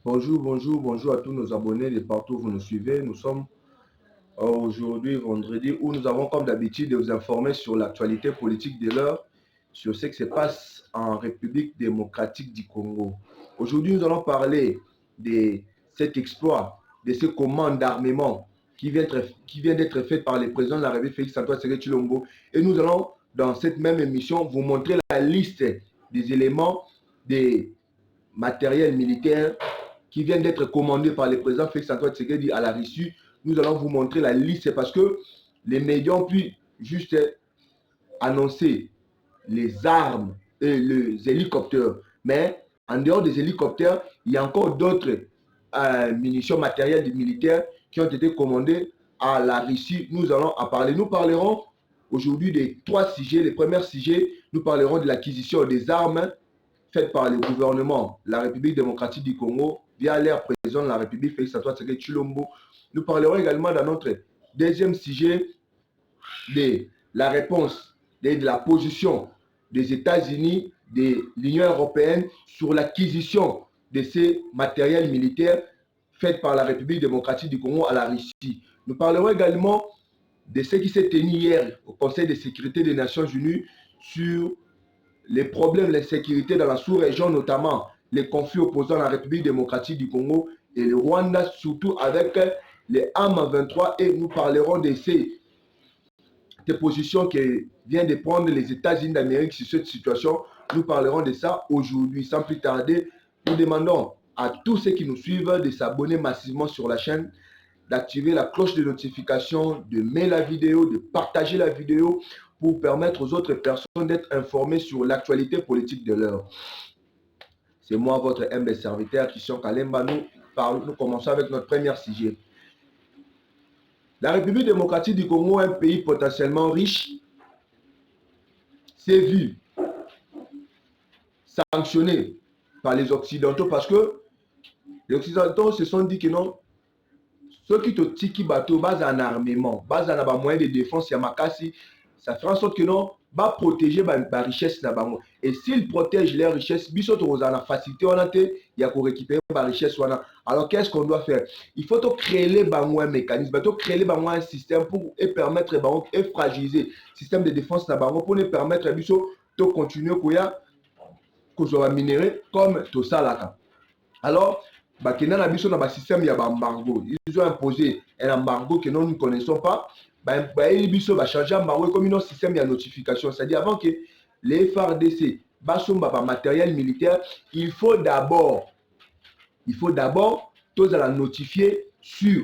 Bonjour, bonjour, bonjour à tous nos abonnés de partout où vous nous suivez. Nous sommes aujourd'hui vendredi où nous avons comme d'habitude de vous informer sur l'actualité politique de l'heure, sur ce qui se passe en République démocratique du Congo. Aujourd'hui, nous allons parler de cet exploit, de ce commande d'armement qui vient d'être fait par le président de la République, Félix-Antoine Tshisekedi-Tshilombo. Et nous allons, dans cette même émission, vous montrer la liste des éléments, des matériels militaires qui vient d'être commandé par le président Félix-Antoine Tshisekedi à la Russie. Nous allons vous montrer la liste parce que les médias ont pu juste annoncer les armes et les hélicoptères. Mais en dehors des hélicoptères, il y a encore d'autres munitions matérielles militaires qui ont été commandées à la Russie. Nous allons en parler. Nous parlerons aujourd'hui des trois sujets. Les premiers sujets, nous parlerons de l'acquisition des armes faites par le gouvernement de la République démocratique du Congo via l'air président de la République Félix-Antoine Tshisekedi-Tshilombo. Nous parlerons également dans notre deuxième sujet de la réponse, de la position des États-Unis, de l'Union européenne sur l'acquisition de ces matériels militaires faits par la République démocratique du Congo à la Russie. Nous parlerons également de ce qui s'est tenu hier au Conseil de sécurité des Nations Unies sur les problèmes de sécurité dans la sous-région, notamment les conflits opposant la République démocratique du Congo et le Rwanda, surtout avec les AM23. Et nous parlerons de ces positions que viennent de prendre les États-Unis d'Amérique sur cette situation. Nous parlerons de ça aujourd'hui. Sans plus tarder, nous demandons à tous ceux qui nous suivent de s'abonner massivement sur la chaîne, d'activer la cloche de notification, de mettre la vidéo, de partager la vidéo pour permettre aux autres personnes d'être informées sur l'actualité politique de l'heure. C'est moi, votre humble serviteur, Christian Kalemba. Nous commençons avec notre premier sujet. La République démocratique du Congo, un pays potentiellement riche, s'est vu sanctionné par les Occidentaux parce que les Occidentaux se sont dit que non, ceux qui te tiki bateau, base en armement, base en moyen de défense, yamakasi, ça fait en sorte que non, va protéger la richesse. Et s'ils protègent les richesses, biso to la facilité, on a il y a pour récupérer la richesse. Alors qu'est-ce qu'on doit faire? Il faut créer un mécanisme, créer un système pour permettre et fragiliser le système de défense pour nous permettre biso de continuer à minérer comme tout ça. Alors, bakena na biso na système ya embargo. Ils ont imposé un embargo que nous ne connaissons pas. Biso ba changer embargo comme un système de notification. C'est-à-dire avant que les FARDC basomba matériel militaire, il faut d'abord tous la notifier sur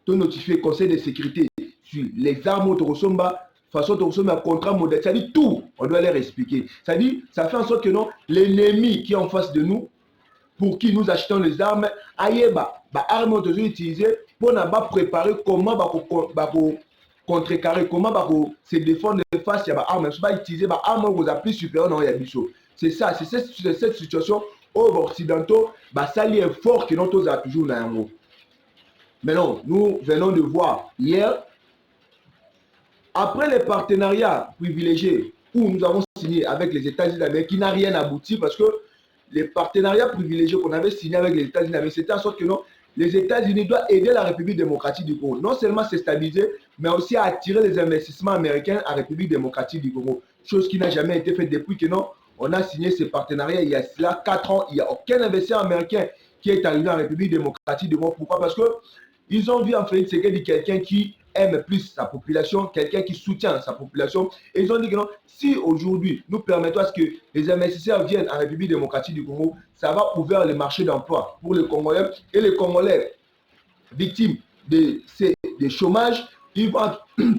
tout notifier Conseil de sécurité sur les armes autosomba façon de un contrat modèle. C'est-à-dire tout, on doit leur expliquer. C'est-à-dire, ça fait en sorte que non, l'ennemi qui est en face de nous, pour qui nous achetons les armes, ayeba, armes aujourd'hui utilisées pour préparer comment contrecarrer, comment se défendre face à l'arme. Je vais utiliser l'arme aux applis supérieurs dans les bichos. C'est ça, c'est cette situation aux occidentaux, ça lié fort que nous avons toujours dans un mot. Maintenant, nous venons de voir hier, après les partenariats privilégiés où nous avons signé avec les États-Unis d'Amérique, qui n'a rien abouti parce que les partenariats privilégiés qu'on avait signés avec les États-Unis d'Amérique, c'était en sorte que non, les États-Unis doivent aider la République démocratique du Congo, non seulement se stabiliser, mais aussi à attirer les investissements américains à la République démocratique du Congo. Chose qui n'a jamais été faite depuis que non, on a signé ce partenariat il y a cela 4 ans. Il n'y a aucun investisseur américain qui est arrivé en République démocratique du Congo. Pourquoi? Parce qu'ils ont vu en Félix Tshisekedi quelqu'un qui aime plus sa population, quelqu'un qui soutient sa population. Et ils ont dit que non, si aujourd'hui nous permettons à ce que les investisseurs viennent en République démocratique du Congo, ça va ouvrir le marché d'emploi pour les Congolais. Et les Congolais victimes de chômage, ils vont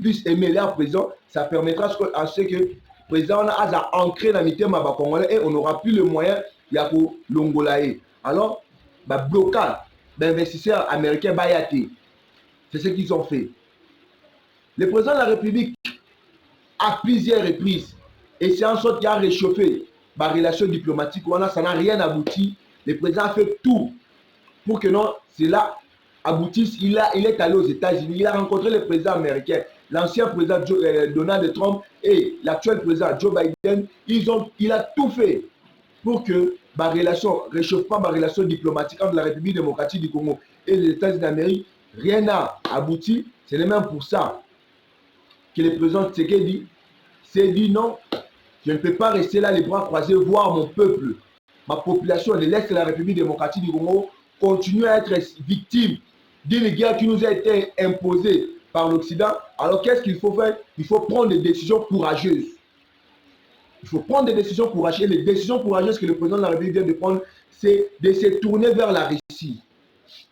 plus aimer leur président. Ça permettra à ce que le président a ancré dans le thème Congolais et on n'aura plus le moyen de l'ongolaer. Alors, blocage d'investisseurs américains, c'est ce qu'ils ont fait. Le président de la République, à plusieurs reprises, et c'est en sorte qu'il a réchauffé la relation diplomatique, ça n'a rien abouti. Le président a fait tout pour que non, cela aboutisse. Il est allé aux États-Unis, il a rencontré le président américain, l'ancien président Donald Trump et l'actuel président Joe Biden. Il a tout fait pour que réchauffement ma relation diplomatique entre la République démocratique du Congo et les États-Unis d'Amérique, rien n'a abouti. C'est même pour ça que le président Tshisekedi s'est dit non, je ne peux pas rester là les bras croisés, voir mon peuple, ma population de l'Est de la République démocratique du Congo continuer à être victime d'une guerre qui nous a été imposée par l'Occident. Alors qu'est-ce qu'il faut faire? Il faut prendre des décisions courageuses. Il faut prendre des décisions courageuses. Et les décisions courageuses que le président de la République vient de prendre, c'est de se tourner vers la Russie,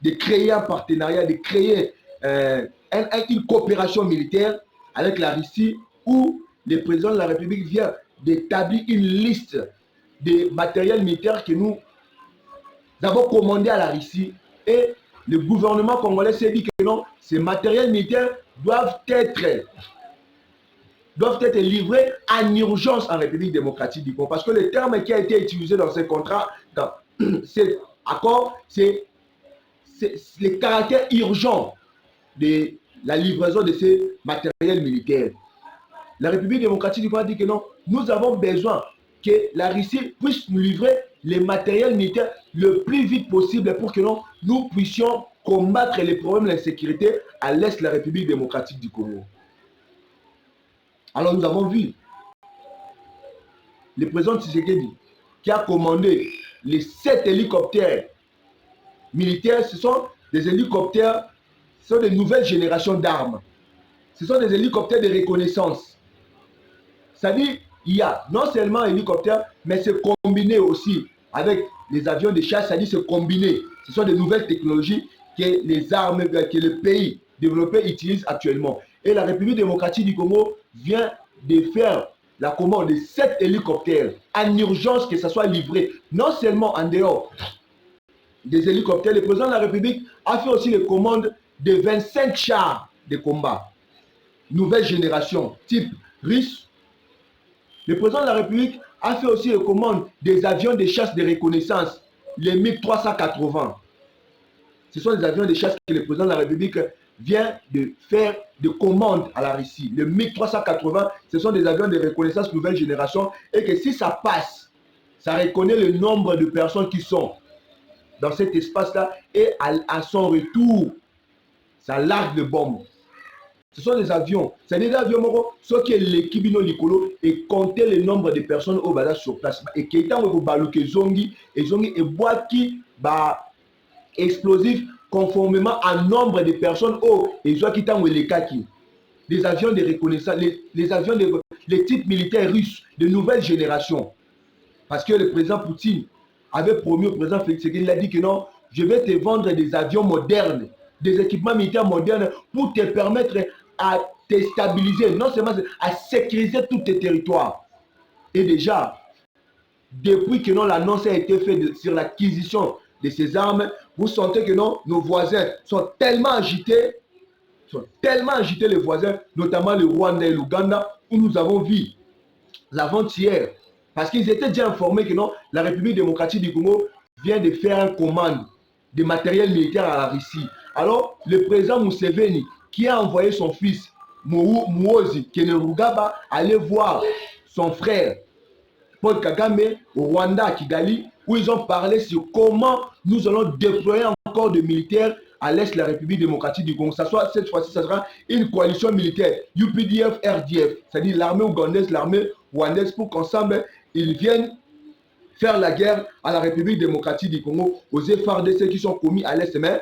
de créer un partenariat, de créer une coopération militaire avec la Russie, où le président de la République vient d'établir une liste de matériel militaire que nous avons commandé à la Russie. Et le gouvernement congolais s'est dit que non, ces matériels militaires doivent être livrés en urgence en République démocratique du Congo. Parce que le terme qui a été utilisé dans ce contrat, dans cet accord, c'est le caractère urgent de la livraison de ces matériels militaires. La République démocratique du Congo a dit que non, nous avons besoin que la Russie puisse nous livrer les matériels militaires le plus vite possible pour que non, nous puissions combattre les problèmes de l'insécurité à l'est de la République démocratique du Congo. Alors nous avons vu le président Tshisekedi qui a commandé les 7 hélicoptères militaires. Ce sont des hélicoptères, ce sont des nouvelles générations d'armes. Ce sont des hélicoptères de reconnaissance. C'est-à-dire, il y a non seulement un hélicoptère, mais c'est combiné aussi avec les avions de chasse, c'est-à-dire c'est combiné. Ce sont des nouvelles technologies que les armes, que le pays développé utilise actuellement. Et la République démocratique du Congo vient de faire la commande de 7 hélicoptères en urgence, que ça soit livré, non seulement en dehors des hélicoptères. Le président de la République a fait aussi les commandes de 25 chars de combat, nouvelle génération, type russe. Le président de la République a fait aussi les commandes des avions de chasse de reconnaissance, les MiG-380. Ce sont des avions de chasse que le président de la République vient de faire de commandes à la Russie. Le MiG-380, ce sont des avions de reconnaissance nouvelle génération et que si ça passe, ça reconnaît le nombre de personnes qui sont dans cet espace-là et à son retour, ça largue de bombes. Ce sont des avions. C'est des avions, ceux qui sont l'équipe Licolo et compter le nombre de personnes au bas sur place. Et qui est en train zongi et boîte qui explosif conformément à nombre de personnes au et soit qui t'ont les kaki. Des avions de reconnaissance, les avions les types militaires russes de nouvelle génération. Parce que le président Poutine avait promis au président Félix Tshisekedi, il a dit que non, je vais te vendre des avions modernes, des équipements militaires modernes pour te permettre à te stabiliser, non seulement à sécuriser tous tes territoires. Et déjà, depuis que l'annonce a été faite sur l'acquisition de ces armes, vous sentez que non, nos voisins sont tellement agités les voisins, notamment le Rwanda et l'Ouganda, où nous avons vu l'avant-hier, parce qu'ils étaient déjà informés que non, la République démocratique du Congo vient de faire une commande de matériel militaire à la Russie. Alors, le président Museveni, qui a envoyé son fils Muhoozi Kainerugaba aller voir son frère Paul Kagame au Rwanda, à Kigali, où ils ont parlé sur comment nous allons déployer encore de militaires à l'est de la République démocratique du Congo. Cette fois-ci, ça sera une coalition militaire, UPDF, RDF, c'est-à-dire l'armée ougandaise, l'armée rwandaise, pour qu'ensemble, ils viennent faire la guerre à la République démocratique du Congo, aux FARDC qui sont commis à l'est. Mais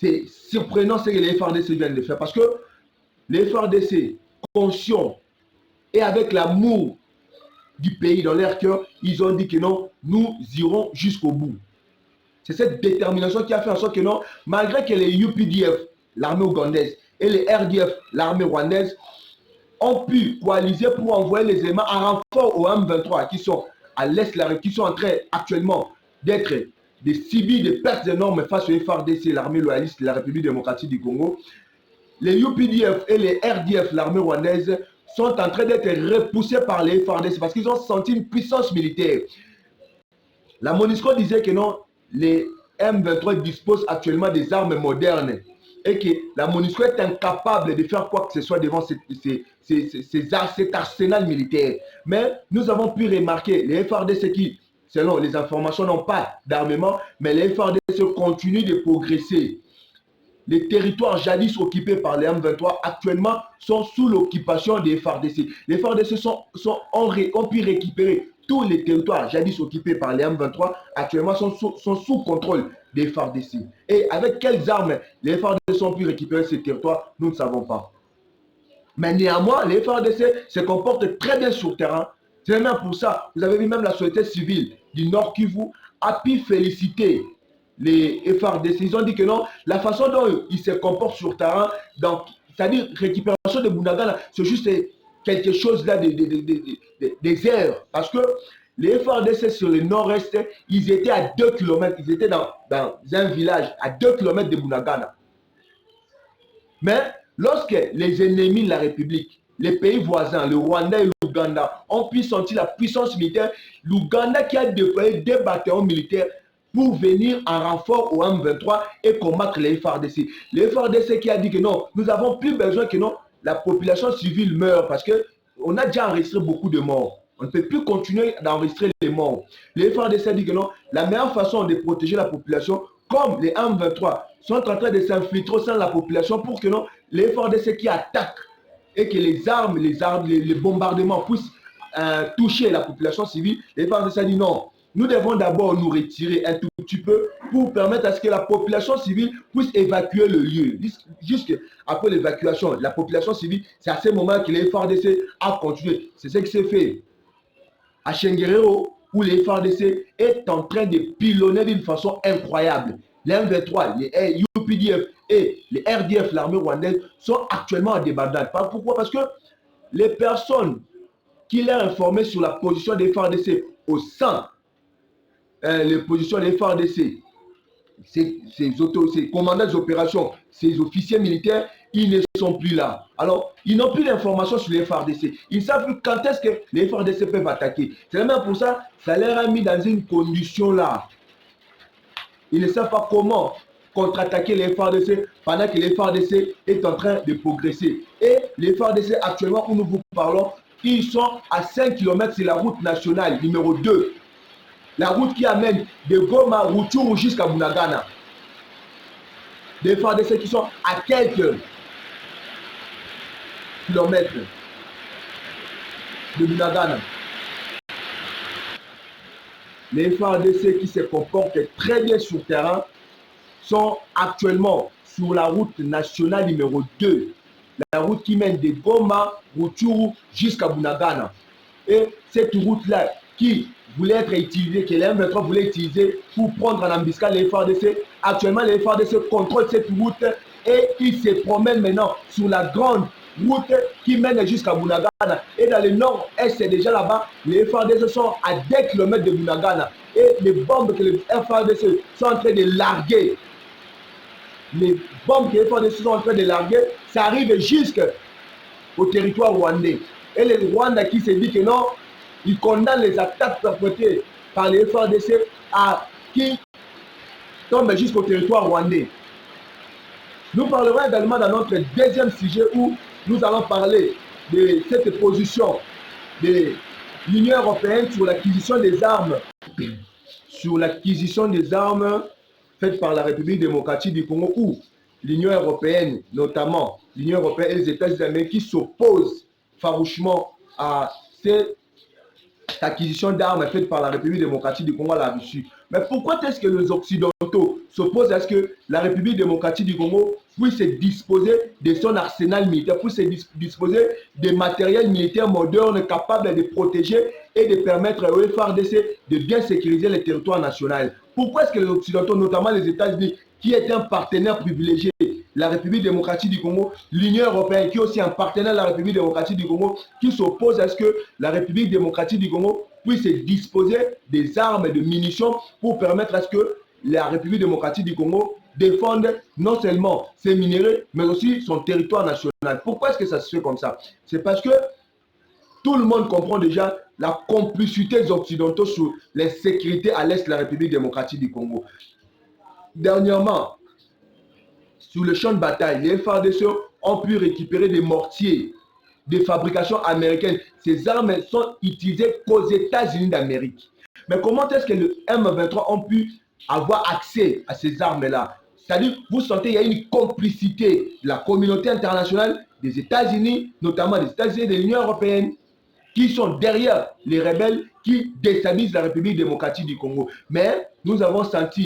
c'est surprenant ce que les FARDC viennent de faire, parce que les FARDC, conscients et avec l'amour du pays dans leur cœur, ils ont dit que non, nous irons jusqu'au bout. C'est cette détermination qui a fait en sorte que non, malgré que les UPDF, l'armée ougandaise, et les RDF, l'armée rwandaise, ont pu coaliser pour envoyer les éléments en renfort aux M23 qui sont à l'est, qui sont en train actuellement d'être des civils de pertes énormes face aux FARDC, l'armée loyaliste de la République démocratique du Congo. Les UPDF et les RDF, l'armée rwandaise, sont en train d'être repoussés par les FARDC parce qu'ils ont senti une puissance militaire. La MONUSCO disait que non, les M23 disposent actuellement des armes modernes et que la MONUSCO est incapable de faire quoi que ce soit devant cet arsenal militaire. Mais nous avons pu remarquer les FARDC qui selon les informations, n'ont pas d'armement, mais les FARDC continuent de progresser. Les territoires jadis occupés par les M23 actuellement sont sous l'occupation des FARDC. Les FARDC ont pu récupérer tous les territoires jadis occupés par les M23 actuellement sont sous contrôle des FARDC. Et avec quelles armes les FARDC ont pu récupérer ces territoires, nous ne savons pas. Mais néanmoins, les FARDC se comportent très bien sur le terrain. C'est même pour ça, vous avez vu même la société civile du Nord Kivu a pu féliciter les FARDC. Ils ont dit que non, la façon dont ils se comportent sur le terrain, c'est-à-dire récupération de Bunagana, c'est juste quelque chose là des airs. Parce que les FARDC sur le nord-est, ils étaient à 2 km, ils étaient dans un village à 2 km de Bunagana. Mais lorsque les ennemis de la République, les pays voisins, le Rwanda et l'Ouganda, ont pu sentir la puissance militaire, l'Ouganda qui a déployé 2 bataillons militaires pour venir en renfort au M23 et combattre les FARDC. Les FARDC qui a dit que non, nous n'avons plus besoin que non, la population civile meure parce qu'on a déjà enregistré beaucoup de morts. On ne peut plus continuer d'enregistrer les morts. Les FARDC a dit que non, la meilleure façon de protéger la population, comme les M23 sont en train de s'infiltrer au sein de la population pour que non, les FARDC qui attaquent et que les bombardements puissent toucher la population civile, les FARDC a dit non. Nous devons d'abord nous retirer un tout petit peu pour permettre à ce que la population civile puisse évacuer le lieu. Juste après l'évacuation, la population civile, c'est à ce moment que les FARDC a continué. C'est ce qui s'est fait à Chenguerero, où les FARDC est en train de pilonner d'une façon incroyable. Les M23, les UPDF et les RDF, l'armée rwandaise, sont actuellement en débandade. Pourquoi? Parce que les personnes qui l'ont informé sur la position des FARDC au sein les positions des FARDC, ces commandants d'opération, ces officiers militaires, ils ne sont plus là. Alors, ils n'ont plus d'informations sur les FARDC. Ils ne savent plus quand est-ce que les FARDC peuvent attaquer. C'est même pour ça que ça leur a mis dans une condition là. Ils ne savent pas comment contre-attaquer les FARDC pendant que les FARDC est en train de progresser. Et les FARDC, actuellement, où nous vous parlons, ils sont à 5 km sur la route nationale numéro 2. La route qui amène de Goma, Rutshuru jusqu'à Bunagana. Des FARDC qui sont à quelques kilomètres de Bunagana. Les FARDC qui se comportent très bien sur le terrain sont actuellement sur la route nationale numéro 2. La route qui mène de Goma, Rutshuru jusqu'à Bunagana. Et cette route-là qui voulait être utilisée, que les M23 voulaient utiliser pour prendre en embuscade les FARDC. Actuellement, les FARDC contrôlent cette route et ils se promènent maintenant sur la grande route qui mène jusqu'à Bunagana. Et dans le nord-est, déjà là-bas, les FARDC sont à 2 km de Bunagana. Et les bombes que les FARDC sont en train de larguer, ça arrive jusqu'au territoire rwandais. Et le Rwanda qui se dit que non, il condamne les attaques perpétrées par les FARDC qui tombent jusqu'au territoire rwandais. Nous parlerons également dans notre deuxième sujet où nous allons parler de cette position de l'Union européenne sur l'acquisition des armes, faites par la République démocratique du Congo, où l'Union européenne, notamment l'Union européenne et les États-Unis d'Amérique, qui s'opposent farouchement à cette acquisition d'armes faite par la République démocratique du Congo à la Russie. Mais pourquoi est-ce que les Occidentaux s'opposent à ce que la République démocratique du Congo puisse disposer de son arsenal militaire, puisse disposer de matériel militaire moderne capable de protéger et de permettre aux FARDC de bien sécuriser les territoires nationaux? Pourquoi est-ce que les Occidentaux, notamment les États-Unis, qui est un partenaire privilégié, la République démocratique du Congo, l'Union européenne, qui est aussi un partenaire de la République démocratique du Congo, qui s'oppose à ce que la République démocratique du Congo puisse disposer des armes et de munitions pour permettre à ce que la République démocratique du Congo défende non seulement ses minéraux, mais aussi son territoire national. Pourquoi est-ce que ça se fait comme ça? C'est parce que tout le monde comprend déjà la complicité des Occidentaux sur les sécurités à l'est de la République démocratique du Congo. Dernièrement, sur le champ de bataille, les FARDC ont pu récupérer des mortiers de fabrication américaine. Ces armes sont utilisées qu'aux États-Unis d'Amérique. Mais comment est-ce que le M23 ont pu avoir accès à ces armes-là? C'est-à-dire, vous sentez, il y a une complicité de la communauté internationale, des États-Unis, notamment des États-Unis et de l'Union européenne, qui sont derrière les rebelles qui déstabilisent la République démocratique du Congo. Mais nous avons senti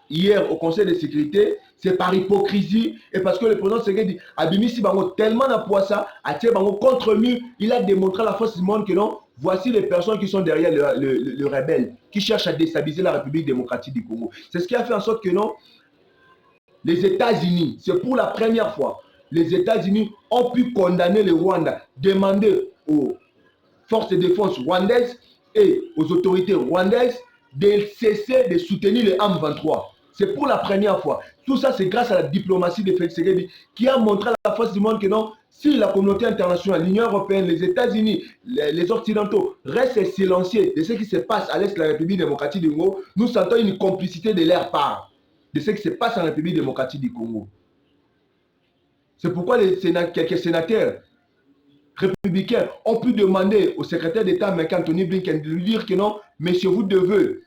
hier au Conseil de sécurité, c'est par hypocrisie et parce que le président Tshisekedi a Bimisi Bango tellement d'appoint ça, a tiré Bango contre lui, il a démontré à la force du monde que non, voici les personnes qui sont derrière le rebelle, qui cherchent à déstabiliser la République démocratique du Congo. C'est ce qui a fait en sorte que non, les États-Unis, c'est pour la première fois, les États-Unis ont pu condamner le Rwanda, demander aux forces de défense rwandaises et aux autorités rwandaises de cesser de soutenir les M23. C'est pour la première fois. Tout ça, c'est grâce à la diplomatie de Félix Tshisekedi qui a montré à la face du monde que non, si la communauté internationale, l'Union européenne, les États-Unis, les Occidentaux restent silencieux de ce qui se passe à l'est de la République démocratique du Congo, nous sentons une complicité de leur part de ce qui se passe en République démocratique du Congo. C'est pourquoi quelques sénateurs républicains ont pu demander au secrétaire d'État américain Anthony Blinken de lui dire que non, monsieur, vous devez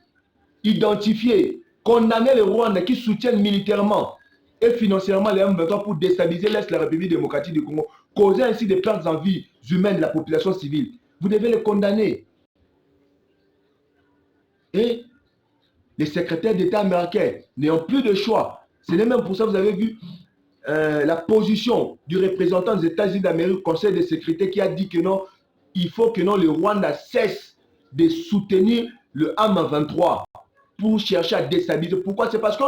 identifier, condamner les Rwandais qui soutiennent militairement et financièrement les M23 pour déstabiliser l'Est de la République démocratique du Congo, causer ainsi des pertes en vie humaines de la population civile. Vous devez les condamner. Et les secrétaires d'État américains n'ayant plus de choix, c'est même pour ça que vous avez vu la position du représentant des États-Unis d'Amérique au Conseil de sécurité qui a dit que non, il faut que non, le Rwanda cesse de soutenir le M23 pour chercher à déstabiliser. Pourquoi? C'est parce que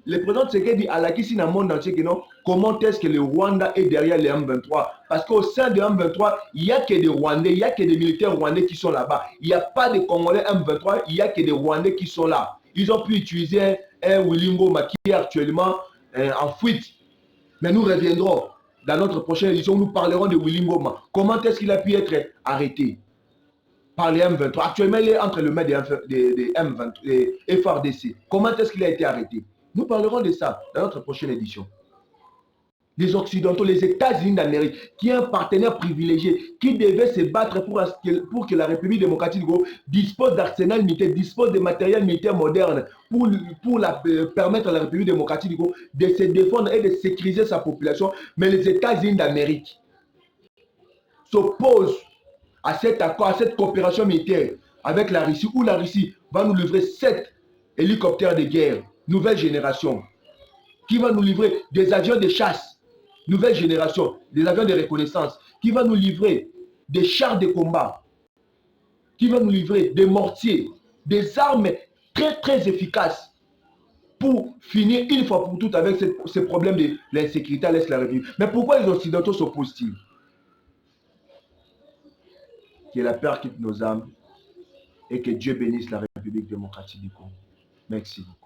le président Tshisekedi a l'acquis dans le monde entier que non, comment est-ce que le Rwanda est derrière les M23? Parce qu'au sein de M23, il n'y a que des Rwandais, il n'y a que des militaires rwandais qui sont là-bas. Il n'y a pas de Congolais M23, il n'y a que des Rwandais qui sont là. Ils ont pu utiliser un Willingo qui est actuellement en fuite. Mais nous reviendrons dans notre prochaine édition, nous parlerons de Willy Ngoma. Comment est-ce qu'il a pu être arrêté par les M23? Actuellement, il est entre les mains des M23, des FRDC. Comment est-ce qu'il a été arrêté? Nous parlerons de ça dans notre prochaine édition. Les Occidentaux, les États-Unis d'Amérique, qui est un partenaire privilégié, qui devait se battre pour que la République démocratique du Congo dispose d'arsenal militaire, dispose de matériel militaire moderne pour permettre à la République démocratique du Congo de se défendre et de sécuriser sa population. Mais les États-Unis d'Amérique s'opposent à cet accord, à cette coopération militaire avec la Russie, où la Russie va nous livrer 7 hélicoptères de guerre, nouvelle génération, qui va nous livrer des avions de chasse, nouvelle génération, des avions de reconnaissance, qui va nous livrer des chars de combat, qui va nous livrer des mortiers, des armes très très efficaces pour finir une fois pour toutes avec ce problème de l'insécurité à l'Est de la République. Mais pourquoi les Occidentaux s'opposent-ils? Que la paix quitte nos âmes et que Dieu bénisse la République démocratique du Congo. Merci beaucoup.